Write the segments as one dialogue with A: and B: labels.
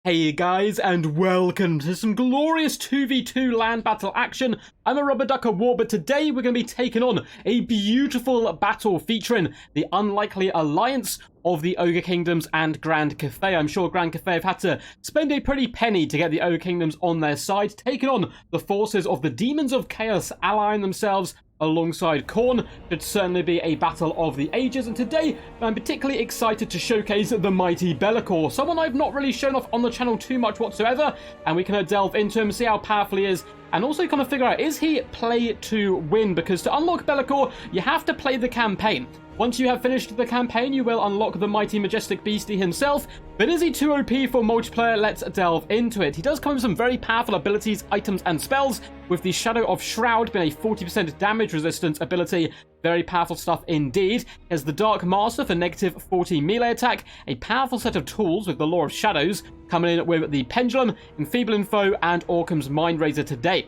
A: Hey guys, and welcome to some glorious 2v2 land battle action. I'm a Rubber Ducker War, but today we're going to be taking on a beautiful battle featuring the unlikely alliance of the Ogre Kingdoms and Grand Cathay. I'm sure Grand Cathay have had to spend a pretty penny to get the Ogre Kingdoms on their side, taking on the forces of the Demons of Chaos, allying themselves alongside Khorne. Should certainly be a battle of the ages, and today I'm particularly excited to showcase the mighty Be'lakor, someone I've not really shown off on the channel too much whatsoever, and we can delve into him, see how powerful he is, and also kind of figure out, is he play to win? Because to unlock Be'lakor, you have to play the campaign. Once you have finished the campaign, you will unlock the mighty majestic beastie himself. But is he too OP for multiplayer? Let's delve into it. He does come with some very powerful abilities, items, and spells, with the Shadow of Shroud being a 40% damage resistance ability. Very powerful stuff indeed. He has the Dark Master for negative 40 melee attack, a powerful set of tools with the Law of Shadows, coming in with the Pendulum, Enfeebling Foe, and Occam's Mind Razor today.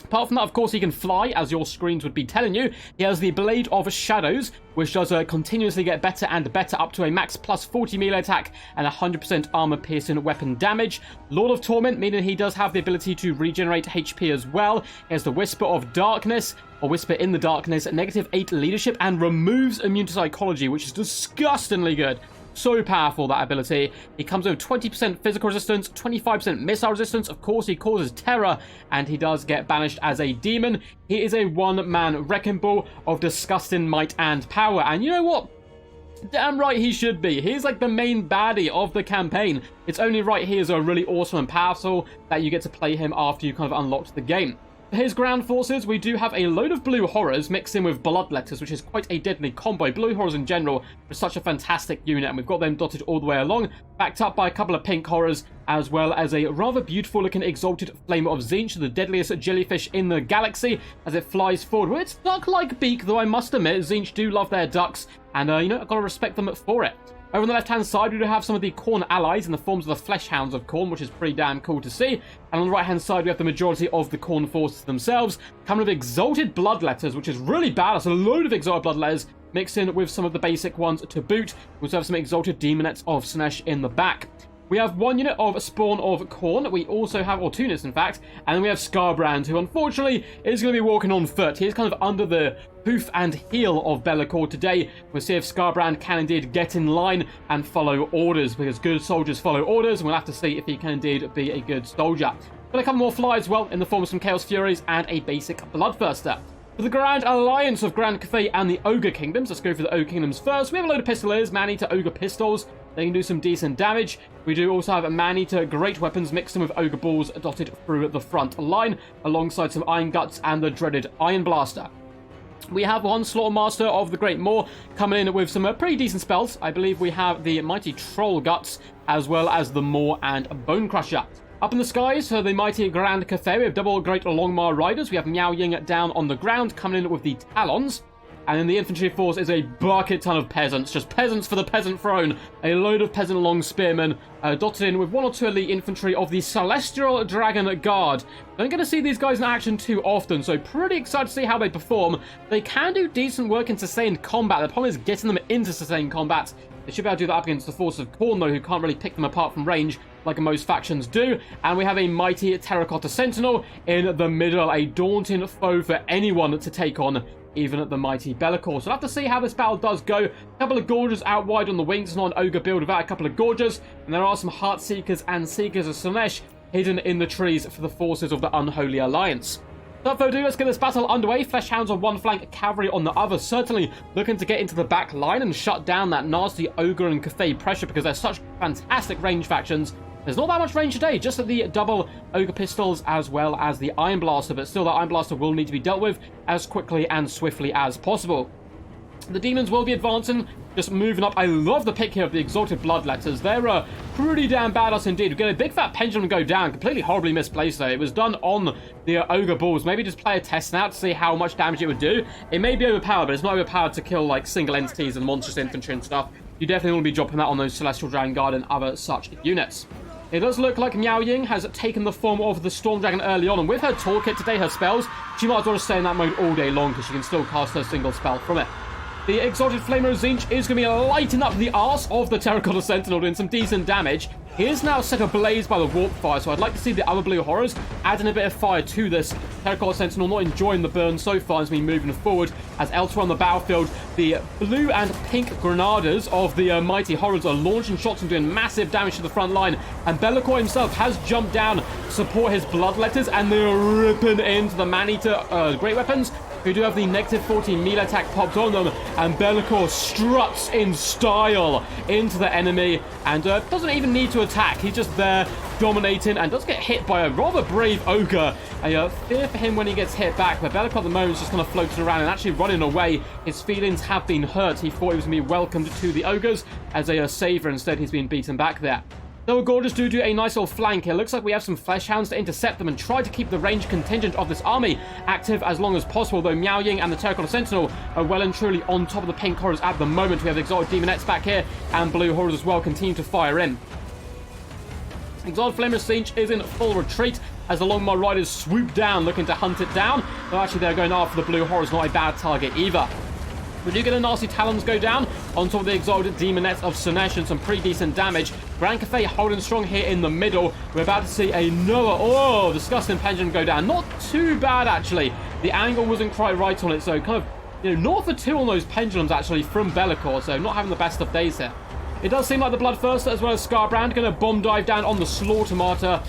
A: Apart from that, of course, he can fly, as your screens would be telling you. He has the Blade of Shadows, which does continuously get better and better, up to a max plus 40 melee attack and 100% armor-piercing weapon damage. Lord of Torment, meaning he does have the ability to regenerate HP as well. He has the Whisper of Darkness, or Whisper in the Darkness, negative 8 leadership, and removes immune to psychology, which is disgustingly good. So powerful, that ability. He comes with 20% physical resistance, 25% missile resistance. Of course, he causes terror, and he does get banished as a demon. He is a one-man wrecking ball of disgusting might and power. And you know what? Damn right he should be. He's like the main baddie of the campaign. It's only right he is a really awesome and powerful that you get to play him after you kind of unlocked the game. For his ground forces, we do have a load of blue horrors mixed in with bloodletters, which is quite a deadly combo. Blue horrors in general are such a fantastic unit, and we've got them dotted all the way along, backed up by a couple of pink horrors, as well as a rather beautiful looking exalted flame of Tzeentch, the deadliest jellyfish in the galaxy, as it flies forward with its duck-like beak, though I must admit, Tzeentch do love their ducks, and you know, I've got to respect them for it. Over on the left-hand side, we do have some of the Khorne allies in the forms of the Flesh Hounds of Khorne, which is pretty damn cool to see. And on the right-hand side, we have the majority of the Khorne forces themselves, coming with Exalted Bloodletters, which is really badass. A load of Exalted Bloodletters mixed in with some of the basic ones to boot. We also have some Exalted Demonettes of Slaanesh in the back. We have one unit of Spawn of Khorne. We also have, or two units in fact, and then we have Skarbrand, who unfortunately is going to be walking on foot. He is kind of under the hoof and heel of Be'lakor today. We'll see if Skarbrand can indeed get in line and follow orders, because good soldiers follow orders, and we'll have to see if he can indeed be a good soldier. Got a couple more fly as well, in the form of some Chaos Furies and a basic Bloodthirster. For the Grand Alliance of Grand Cathay and the Ogre Kingdoms, let's go for the Ogre Kingdoms first. We have a load of Pistoliers, Man-Eater Ogre Pistols. They can do some decent damage. We do also have Man-Eater Great Weapons mixed in with Ogre Balls dotted through the front line, alongside some Iron Guts and the dreaded Iron Blaster. We have one Slaughtermaster of the Great Maw coming in with some pretty decent spells. I believe we have the mighty Troll Guts, as well as the Maw and Bone Crusher. Up in the skies, for the mighty Grand Cathay, we have double Great Longmar Riders. We have Miao Ying down on the ground, coming in with the Talons. And then the infantry force is a bucket ton of peasants. Just peasants for the peasant throne. A load of peasant long spearmen dotted in with one or two elite infantry of the Celestial Dragon Guard. Don't get to see these guys in action too often, so pretty excited to see how they perform. They can do decent work in sustained combat. The problem is getting them into sustained combat. They should be able to do that up against the force of Khorne, though, who can't really pick them apart from range like most factions do. And we have a mighty Terracotta Sentinel in the middle, a daunting foe for anyone to take on, even at the mighty Be'lakor. So we'll have to see how this battle does go. A couple of Gorgers out wide on the wings. It's not an Ogre build without a couple of Gorgers. And there are some Heart Seekers and Seekers of Slaanesh hidden in the trees for the forces of the Unholy Alliance. Without further ado, let's get this battle underway. Flesh Hounds on one flank, Cavalry on the other. Certainly looking to get into the back line and shut down that nasty Ogre and Cathay pressure, because they're such fantastic range factions. There's not that much range today, just at the double Ogre Pistols as well as the Iron Blaster, but still that Iron Blaster will need to be dealt with as quickly and swiftly as possible. The Demons will be advancing, just moving up. I love the pick here of the Exalted Bloodletters. They're pretty damn badass indeed. We get a big fat pendulum go down, completely horribly misplaced though. It was done on the Ogre Balls. Maybe just play a test now to see how much damage it would do. It may be overpowered, but it's not overpowered to kill like single entities and monstrous infantry and stuff. You definitely want to be dropping that on those Celestial Dragon Guard and other such units. It does look like Miao Ying has taken the form of the Storm Dragon early on, and with her toolkit today, her spells, she might as well stay in that mode all day long, because she can still cast her single spell from it. The Exalted Flamer of Tzeentch is going to be lighting up the arse of the Terracotta Sentinel, doing some decent damage. He is now set ablaze by the warp fire, so I'd like to see the other blue horrors adding a bit of fire to this. Terracotta Sentinel not enjoying the burn so far as we moving forward, as elsewhere on the battlefield, the blue and pink Granadas of the mighty horrors are launching shots and doing massive damage to the front line, and Be'lakor himself has jumped down to support his bloodletters, and they're ripping into the man-eater great weapons, who do have the -14 melee attack popped on them, and Be'lakor struts in style into the enemy and doesn't even need to attack. He's just there dominating and does get hit by a rather brave ogre. I fear for him when he gets hit back, but Be'lakor at the moment is just kind of floating around and actually running away. His feelings have been hurt. He thought he was going to be welcomed to the ogres as a saver. Instead, he's been beaten back there. Though Ogres do a nice little flank, it looks like we have some flesh hounds to intercept them and try to keep the range contingent of this army active as long as possible, though Miao Ying and the Terracotta Sentinel are well and truly on top of the pink horrors at the moment. We have the Exiled Demonettes back here, and blue horrors as well continue to fire in. Exiled Flamer Siege is in full retreat as the Longmar Riders swoop down looking to hunt it down, though actually they're going after the blue horrors, not a bad target either. We do get a nasty Talons go down on top of the Exiled Demonettes of Slaanesh and some pretty decent damage. Grand Cathay holding strong here in the middle. We're about to see another, disgusting pendulum go down. Not too bad, actually. The angle wasn't quite right on it, so kind of, north of 2 on those pendulums, actually, from Be'lakor, so not having the best of days here. It does seem like the Bloodthirster as well as Scarbrand are going to bomb dive down on the Slaughtermaster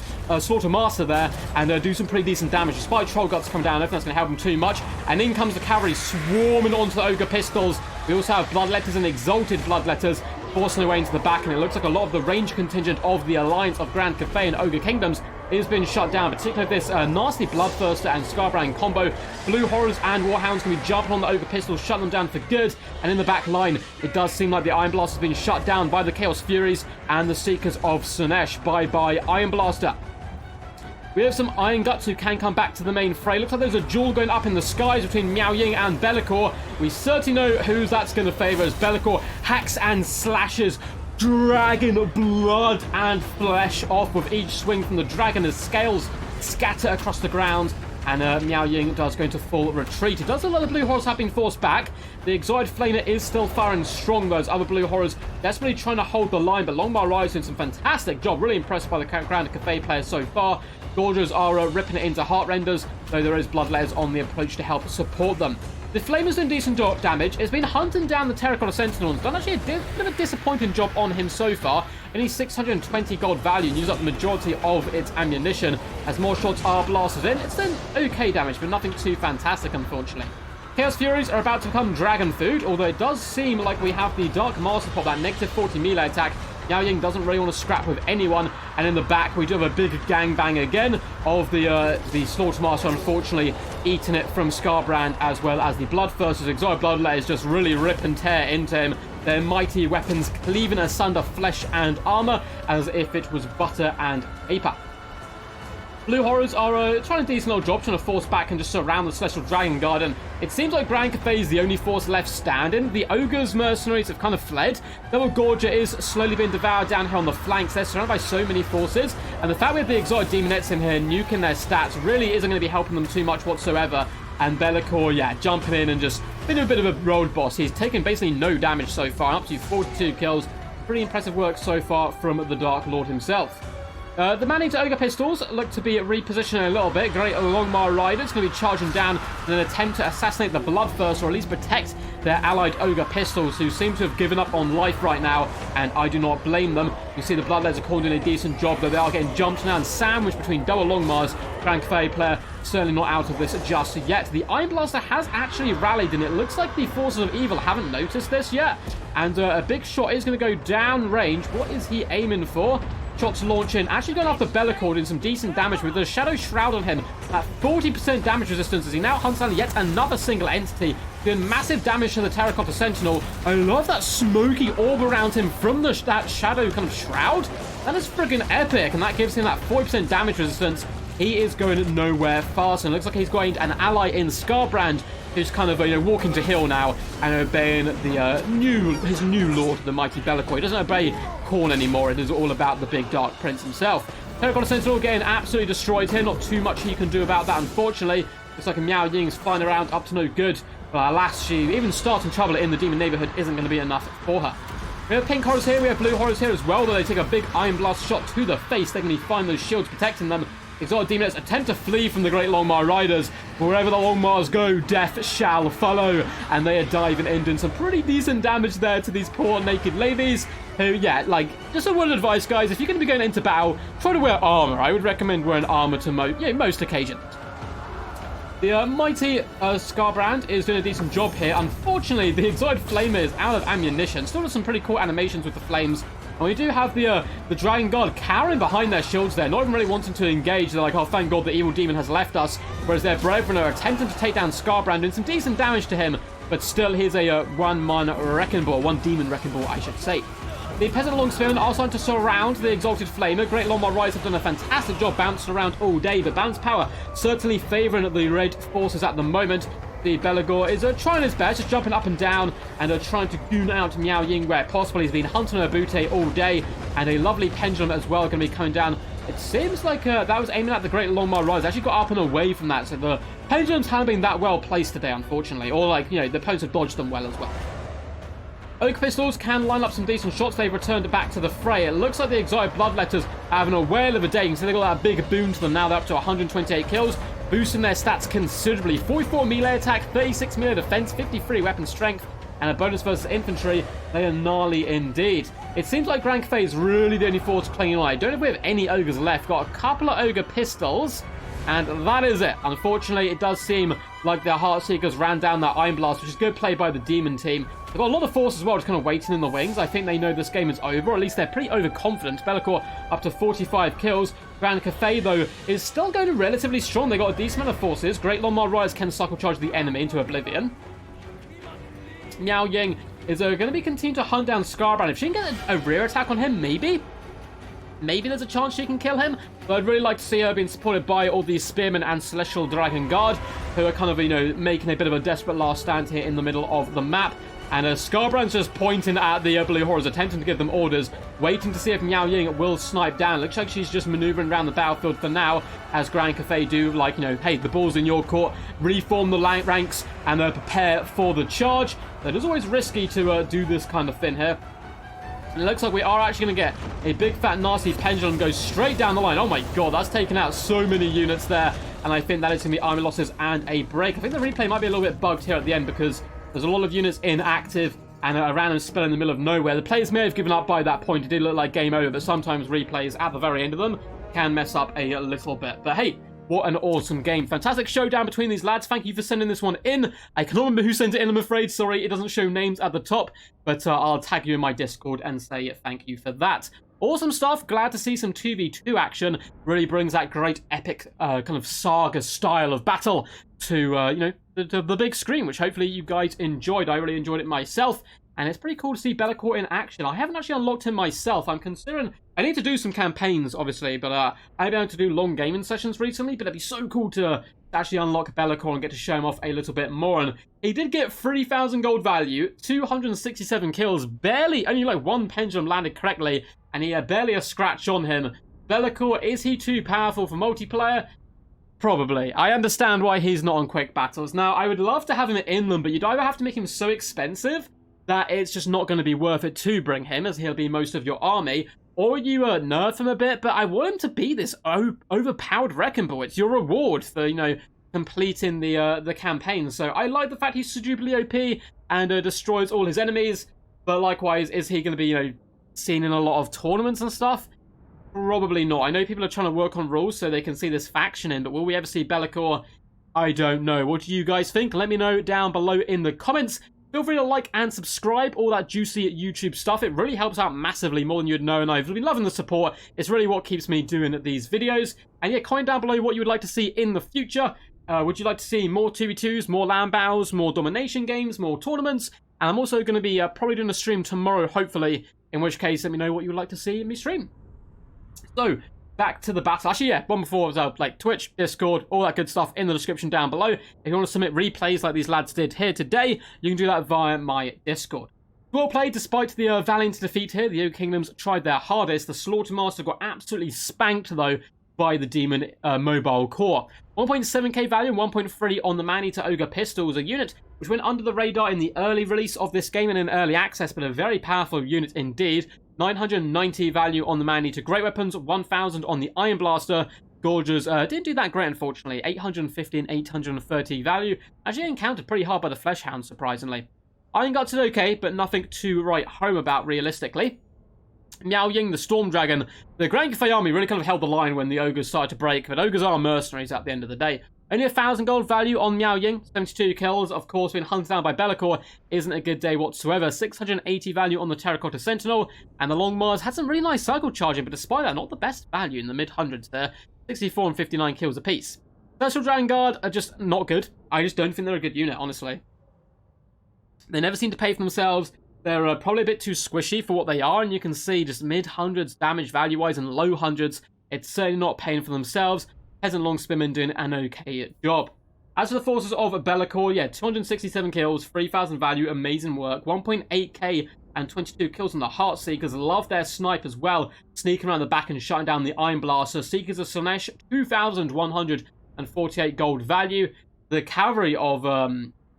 A: there and do some pretty decent damage. Despite Troll Guts come down, I don't think that's going to help them too much. And in comes the cavalry swarming onto the Ogre Pistols. We also have Bloodletters and Exalted Bloodletters forcing their way into the back, and it looks like a lot of the range contingent of the Alliance of Grand Cathay and Ogre Kingdoms is being shut down, particularly this nasty Bloodthirster and Scarbrand combo. Blue Horrors and Warhounds can be jumping on the Ogre Pistols, shut them down for good, and in the back line, it does seem like the Iron Blast has been shut down by the Chaos Furies and the Seekers of Slaanesh. Bye-bye, Iron Blaster. We have some Iron Guts who can come back to the main fray. Looks like there's a duel going up in the skies between Miao Ying and Be'lakor. We certainly know who that's going to favor as Be'lakor hacks and slashes, dragging blood and flesh off with each swing from the dragon as scales scatter across the ground. And Miao Ying does go into full retreat. It does a lot of blue horrors have been forced back. The Exiled Flamer is still firing strong. Those other blue horrors desperately trying to hold the line, but Longmar Rise doing some fantastic job. Really impressed by the Grand Cathay players so far. Gorgers are ripping it into Heartrenders, though there is Bloodletters on the approach to help support them. The Flamer's doing decent damage. It's been hunting down the Terracotta Sentinel and done actually a bit of a disappointing job on him so far. Only 620 gold value and use up the majority of its ammunition. As more shots are blasted in, it's done okay damage, but nothing too fantastic, unfortunately. Chaos Furies are about to become dragon food, although it does seem like we have the Dark Master Pop, that -40 melee attack. Miao Ying doesn't really want to scrap with anyone, and in the back we do have a big gangbang again of the Slaughtermaster, unfortunately eating it from Scarbrand, as well as the Bloodthirster's Exiled Bloodletters just really rip and tear into him. Their mighty weapons cleaving asunder flesh and armor as if it was butter and paper. Blue Horrors are trying a decent old job, trying to force back and just surround the Celestial Dragon Garden. It seems like Grand Cathay is the only force left standing. The Ogres mercenaries have kind of fled. Double Gorger is slowly being devoured down here on the flanks. They're surrounded by so many forces, and the fact we have the Exiled Demonettes in here nuking their stats really isn't going to be helping them too much whatsoever. And Be'lakor, jumping in and just been a bit of a road boss. He's taken basically no damage so far, up to 42 kills. Pretty impressive work so far from the Dark Lord himself. The Man-Eater Ogre Pistols look to be repositioning a little bit. Great Longmar Riders going to be charging down in an attempt to assassinate the Bloodthirster, or at least protect their allied Ogre Pistols, who seem to have given up on life right now, and I do not blame them. You see the Bloodletters are doing a decent job, though they are getting jumped now and sandwiched between double Longmars. Grand Cathay player certainly not out of this just yet. The Iron Blaster has actually rallied, and it looks like the forces of evil haven't noticed this yet. And a big shot is going to go down range. What is he aiming for? Shots launching, actually going after Be'lakor, doing some decent damage with the Shadow Shroud on him at 40% damage resistance as he now hunts down yet another single entity, doing massive damage to the Terracotta Sentinel. I love that smoky orb around him from that Shadow kind of Shroud. That is friggin' epic, and that gives him that 40% damage resistance. He is going nowhere fast, and it looks like he's got an ally in Scarbrand, who's kind of walking to hill now and obeying his new lord, the mighty Be'lakor. He doesn't obey Khorne anymore. It is all about the big Dark Prince himself. Terracotta Sentinel getting absolutely destroyed here. Not too much he can do about that, unfortunately. Looks like a Miao Ying's flying around up to no good. But alas, even starting trouble in the demon neighborhood isn't going to be enough for her. We have pink horrors here, we have blue horrors here as well, though they take a big Iron Blast shot to the face. They can find those shields protecting them. Exotic Deamons attempt to flee from the Great Longmire Riders. Wherever the Longmires go, death shall follow. And they are diving in, doing some pretty decent damage there to these poor naked ladies. Who, yeah, like, just a word of advice, guys. If you're going to be going into battle, try to wear armor. I would recommend wearing armor to most occasions. The mighty Scarbrand is doing a decent job here. Unfortunately, the Exotic Flamer is out of ammunition. Still does some pretty cool animations with the flames. And we do have the Dragon Guard cowering behind their shields there, not even really wanting to engage. They're like, oh, thank God the evil demon has left us. Whereas their brethren are attempting to take down Scarbrand, doing some decent damage to him. But still, he's a one-man wrecking ball, one demon wrecking ball, I should say. The Peasant Long Spearmen are starting to surround the Exalted Flamer. Great Longmire Riders have done a fantastic job bouncing around all day, but bounce power certainly favouring the red forces at the moment. The Belagor is trying his best, just jumping up and down and trying to goon out Miao Ying where possible. He's been hunting a Butte all day, and a lovely pendulum as well going to be coming down. It seems like that was aiming at the Great Longmire Riders. Actually got up and away from that, so the pendulums haven't been that well placed today, unfortunately. Or, like, you know, the opponents have dodged them well as well. Oak Pistols can line up some decent shots. They've returned back to the fray. It looks like the Exotic Bloodletters are having a whale of a day. You can see they got that big boon to them now. They're up to 128 kills, boosting their stats considerably. 44 melee attack, 36 melee defense, 53 weapon strength, and a bonus versus infantry. They are gnarly indeed. It seems like Grand Cathay is really the only force clinging on. I don't know if we have any Ogres left. Got a couple of Ogre Pistols, and that is it. Unfortunately, it does seem like their Heartseekers ran down that Iron Blast, which is good play by the Demon team. They've got a lot of force as well, just kind of waiting in the wings. I think they know this game is over, or at least they're pretty overconfident. Bellicor up to 45 kills. Grand Cathay, though, is still going relatively strong. They got a decent amount of forces. Great Longmire Riders can suckle charge the enemy into oblivion. Miao Ying is going to be continuing to hunt down Scarbrand. If she can get a rear attack on him, maybe there's a chance she can kill him. But I'd really like to see her being supported by all these Spearmen and Celestial Dragon Guard, who are kind of, you know, making a bit of a desperate last stand here in the middle of the map. And Scarbrand's just pointing at the Blue Horrors, attempting to give them orders, waiting to see if Miao Ying will snipe down. Looks like she's just maneuvering around the battlefield for now, as Grand Cathay do, like, you know, hey, the ball's in your court, reform the ranks, and prepare for the charge. It is always risky to do this kind of thing here. And it looks like we are actually going to get a big, fat, nasty pendulum go straight down the line. Oh my God, that's taken out so many units there. And I think that is going to be army losses and a break. I think the replay might be a little bit bugged here at the end because there's a lot of units inactive and a random spell in the middle of nowhere. The players may have given up by that point. It did look like game over, but sometimes replays at the very end of them can mess up a little bit. But hey, what an awesome game. Fantastic showdown between these lads. Thank you for sending this one in. I cannot remember who sent it in, I'm afraid. Sorry, it doesn't show names at the top, but I'll tag you in my Discord and say thank you for that. Awesome stuff. Glad to see some 2v2 action. Really brings that great epic kind of saga style of battle to, you know, the big screen, which hopefully you guys enjoyed. I really enjoyed it myself. And it's pretty cool to see Bellicor in action. I haven't actually unlocked him myself. I'm considering... I need to do some campaigns, obviously, but I've been able to do long gaming sessions recently, but it'd be so cool to actually unlock Bellicor and get to show him off a little bit more. And he did get 3,000 gold value, 267 kills, barely, only like one pendulum landed correctly, and he had barely a scratch on him. Bellicor, is he too powerful for multiplayer? Probably. I understand why he's not on quick battles. Now, I would love to have him in them, but you'd either have to make him so expensive that it's just not going to be worth it to bring him, as he'll be most of your army, or you nerf him a bit, but I want him to be this overpowered wrecking ball. It's your reward for, you know, completing the campaign. So I like the fact he's stupidly OP and destroys all his enemies, but likewise, is he going to be, you know, seen in a lot of tournaments and stuff? Probably not. I know people are trying to work on rules so they can see this faction in, but will we ever see Bellicor? I don't know. What do you guys think? Let me know down below in the comments. Feel free to like and subscribe, all that juicy YouTube stuff. It really helps out massively, more than you'd know, and I've been loving the support. It's really what keeps me doing these videos. And yeah, comment down below what you would like to see in the future. Would you like to see more 2v2s, more land battles, more domination games, more tournaments? And I'm also going to be probably doing a stream tomorrow, hopefully, in which case let me know what you would like to see in me stream. So, back to the battle. Actually, yeah, one before was like Twitch, Discord, all that good stuff in the description down below. If you want to submit replays like these lads did here today, you can do that via my Discord. Well played, despite the valiant defeat here. The Oak Kingdoms tried their hardest. The Slaughtermaster got absolutely spanked, though, by the Demon mobile core. 1.7k value and 1.3 on the Man-Eater Ogre pistols, a unit which went under the radar in the early release of this game and in early access, but a very powerful unit indeed. 990 value on the Man-Eater Great Weapons, 1000 on the Iron Blaster. Gorges didn't do that great, unfortunately. 850 and 830 value. Actually encountered pretty hard by the Flesh Hound, surprisingly. Iron Guts did okay, but nothing to write home about realistically. Miao Ying, the Storm Dragon. The Grand Cathay army really kind of held the line when the Ogres started to break, but Ogres are mercenaries at the end of the day. Only 1,000 gold value on Miao Ying, 72 kills. Of course, being hunted down by Be'lakor isn't a good day whatsoever. 680 value on the Terracotta Sentinel, and the Long Mars had some really nice cycle charging, but despite that, not the best value in the mid-hundreds there. 64 and 59 kills apiece. Special Dragon Guard are just not good. I just don't think they're a good unit, honestly. They never seem to pay for themselves. They're probably a bit too squishy for what they are, and you can see just mid-hundreds damage value-wise and low hundreds. It's certainly not paying for themselves. Peasant Long Spearmen doing an okay job. As for the forces of Be'lakor, yeah, 267 kills, 3,000 value, amazing work. 1.8k and 22 kills on the Heartseekers. Love their snipe as well, sneaking around the back and shutting down the Iron Blaster. Seekers of Slanesh, 2,148 gold value. The cavalry of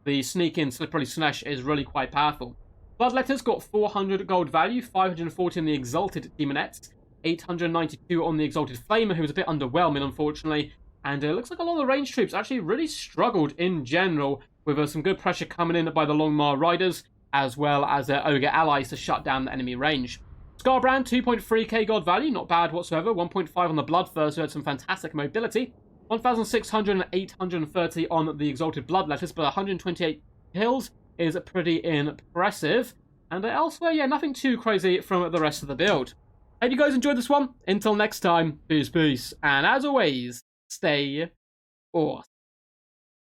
A: the sneak-in Slippery Slanesh is really quite powerful. Bloodletters got 400 gold value, 540 on the Exalted Demonettes, 892 on the Exalted Flamer, who was a bit underwhelming, unfortunately. And it looks like a lot of the range troops actually really struggled in general, with some good pressure coming in by the Longmar Riders, as well as their Ogre allies to shut down the enemy range. Scarbrand, 2.3k gold value, not bad whatsoever. 1.5 on the Bloodthirst, who had some fantastic mobility. 1,600 and 830 on the Exalted Bloodletters, but 128 kills is pretty impressive. And elsewhere, yeah, nothing too crazy from the rest of the build. Hope you guys enjoyed this one. Until next time, peace, peace. And as always, stay awesome.